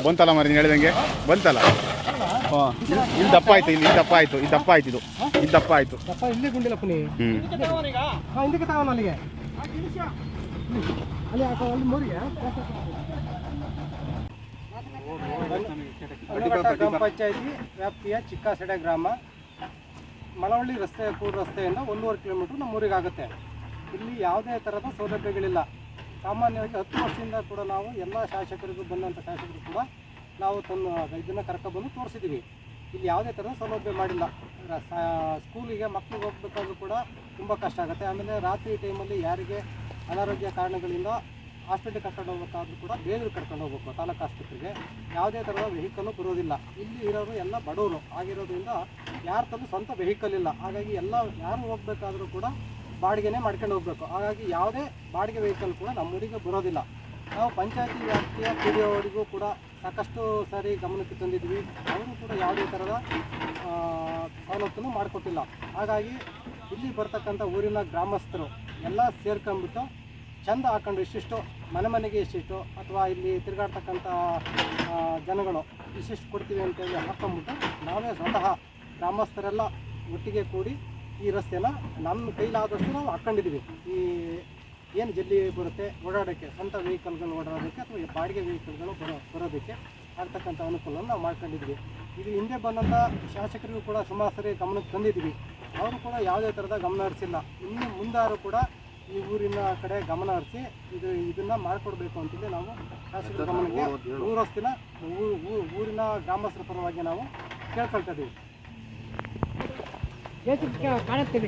ಬಂತಲ್ಲ ಮರಿ ಹೇಳಿದಂಗೆ ಬಂತಲ್ಲ. ಹಾಂ ಇಲ್ಲಿ ದಪ್ಪ ಆಯ್ತು, ಇಲ್ಲಿ ದಪ್ಪ ಆಯ್ತು, ಇದು ದಪ್ಪ ಆಯ್ತು, ಇದು ದಪ್ಪ ಆಯ್ತು. ದಪ್ಪ ಇಲ್ಲಿ ಗುಂಡಿಲ್ಲಪ್ಪ ನೀ. ಹಾಂ ಹಿಂದಕ್ಕೆ ತಗೋಣ ಅಲ್ಲಿಗೆ, ಅಲ್ಲಿ ಹಾಕೋ ಅಲ್ಲಿ ಮೂರಿಗೆ. ಗ್ರಾಮ ಪಂಚಾಯತಿ ವ್ಯಾಪ್ತಿಯ ಚಿಕ್ಕಸೆಡೆ ಗ್ರಾಮ, ಮಳವಳ್ಳಿ ರಸ್ತೆ ಪೂರ್ವ ರಸ್ತೆಯಿಂದ 1.5 ಕಿಲೋಮೀಟ್ರ್ ನಮ್ಮೂರಿಗೆ ಆಗುತ್ತೆ. ಇಲ್ಲಿ ಯಾವುದೇ ಥರದ ಸೌಲಭ್ಯಗಳಿಲ್ಲ. ಸಾಮಾನ್ಯವಾಗಿ 10 ವರ್ಷದಿಂದ ಕೂಡ ನಾವು ಎಲ್ಲ ಶಾಸಕರಿಗೂ ಬಂದಂಥ ಶಾಸಕರು ಕೂಡ ನಾವು ಇದನ್ನು ಕರ್ಕೊಬಂದು ತೋರಿಸಿದ್ದೀವಿ. ಇಲ್ಲಿ ಯಾವುದೇ ಥರದ ಸೌಲಭ್ಯ ಮಾಡಿಲ್ಲ. ಸ್ಕೂಲಿಗೆ ಮಕ್ಕಳಿಗೆ ಹೋಗ್ಬೇಕಾದ್ರೂ ಕೂಡ ತುಂಬ ಕಷ್ಟ ಆಗುತ್ತೆ. ಆಮೇಲೆ ರಾತ್ರಿ ಟೈಮಲ್ಲಿ ಯಾರಿಗೆ ಅನಾರೋಗ್ಯ ಕಾರಣಗಳಿಂದ ಹಾಸ್ಪಿಟ್ಲಿಗೆ ಕರ್ಕೊಂಡು ಹೋಗ್ಬೇಕಾದ್ರೂ ಕೂಡ ಬೇಲೂರು ಕರ್ಕೊಂಡು ಹೋಗ್ಬೇಕು, ತಾಲೂಕು ಆಸ್ಪತ್ರೆಗೆ. ಯಾವುದೇ ಥರದ ವೆಹಿಕಲ್ಲು ಬರೋದಿಲ್ಲ. ಇಲ್ಲಿ ಇರೋರು ಎಲ್ಲ ಬಡವರು ಆಗಿರೋದ್ರಿಂದ ಯಾರ ತಂದು ಸ್ವಂತ ವೆಹಿಕಲ್ ಇಲ್ಲ. ಹಾಗಾಗಿ ಎಲ್ಲ ಯಾರು ಹೋಗ್ಬೇಕಾದ್ರೂ ಕೂಡ ಬಾಡಿಗೆನೇ ಮಾಡ್ಕೊಂಡು ಹೋಗಬೇಕು. ಹಾಗಾಗಿ ಯಾವುದೇ ಬಾಡಿಗೆ ವೆಹಿಕಲ್ ಕೂಡ ನಮ್ಮೂರಿಗೆ ಬರೋದಿಲ್ಲ. ನಾವು ಪಂಚಾಯತಿ ವ್ಯಾಪ್ತಿಯ ಪಿ.ಡಿ.ಒ ಅವರಿಗೂ ಕೂಡ ಸಾಕಷ್ಟು ಸಾರಿ ಗಮನಕ್ಕೆ ತಂದಿದ್ವಿ. ಅವರು ಕೂಡ ಯಾವುದೇ ಥರದ ಸವಲತ್ತನ್ನು ಮಾಡಿಕೊಟ್ಟಿಲ್ಲ. ಹಾಗಾಗಿ ಇಲ್ಲಿ ಬರ್ತಕ್ಕಂಥ ಊರಿನ ಗ್ರಾಮಸ್ಥರು ಎಲ್ಲ ಸೇರ್ಕೊಂಡ್ಬಿಟ್ಟು ಚಂದ ಹಾಕೊಂಡು ಇಷ್ಟಿಷ್ಟು ಮನೆಗೆ ಇಷ್ಟಿಷ್ಟು, ಅಥವಾ ಇಲ್ಲಿ ತಿರುಗಾಡ್ತಕ್ಕಂಥ ಜನಗಳು ಇಷ್ಟಿಷ್ಟು ಕೊಡ್ತೀವಿ ಅಂತೇಳಿ ಹಾಕ್ಕೊಂಬಿಟ್ಟು ನಾವೇ ಸ್ವತಃ ಗ್ರಾಮಸ್ಥರೆಲ್ಲ ಒಟ್ಟಿಗೆ ಕೂಡಿ ಈ ರಸ್ತೆನ ನಮ್ಮ ಕೈಲಾದಷ್ಟು ನಾವು ಹಾಕ್ಕೊಂಡಿದ್ದೀವಿ. ಈ ಏನು ಜಲ್ಲಿ ಬರುತ್ತೆ ಓಡಾಡೋಕ್ಕೆ, ಸ್ವಂತ ವೆಹಿಕಲ್ಗಳು ಓಡಾಡೋದಕ್ಕೆ ಅಥವಾ ಬಾಡಿಗೆ ವೆಹಿಕಲ್ಗಳು ಬರೋದಕ್ಕೆ ಆಗ್ತಕ್ಕಂಥ ಅನುಕೂಲವನ್ನು ನಾವು ಮಾಡ್ಕೊಂಡಿದ್ವಿ. ಇದು ಹಿಂದೆ ಬಂದಂಥ ಶಾಸಕರಿಗೂ ಕೂಡ ಸುಮಾರು ಸರಿ ಗಮನಕ್ಕೆ ತಂದಿದ್ವಿ. ಅವರು ಕೂಡ ಯಾವುದೇ ಥರದ ಗಮನ ಹರಿಸಿಲ್ಲ. ಇನ್ನು ಮುಂದಾರು ಕೂಡ ಈ ಊರಿನ ಕಡೆ ಗಮನ ಹರಿಸಿ ಇದನ್ನು ಮಾಡಿಕೊಡ್ಬೇಕು ಅಂತೇಳಿ ನಾವು ಶಾಸಕರ ಗಮನಕ್ಕೆ ಊರಸ್ತಿನ ಊರಿನ ಗ್ರಾಮಸ್ಥರ ಪರವಾಗಿ ನಾವು ಕೇಳ್ಕೊಳ್ತಾ ಇದ್ದೀವಿ. ಕಾಣುತ್ತೆ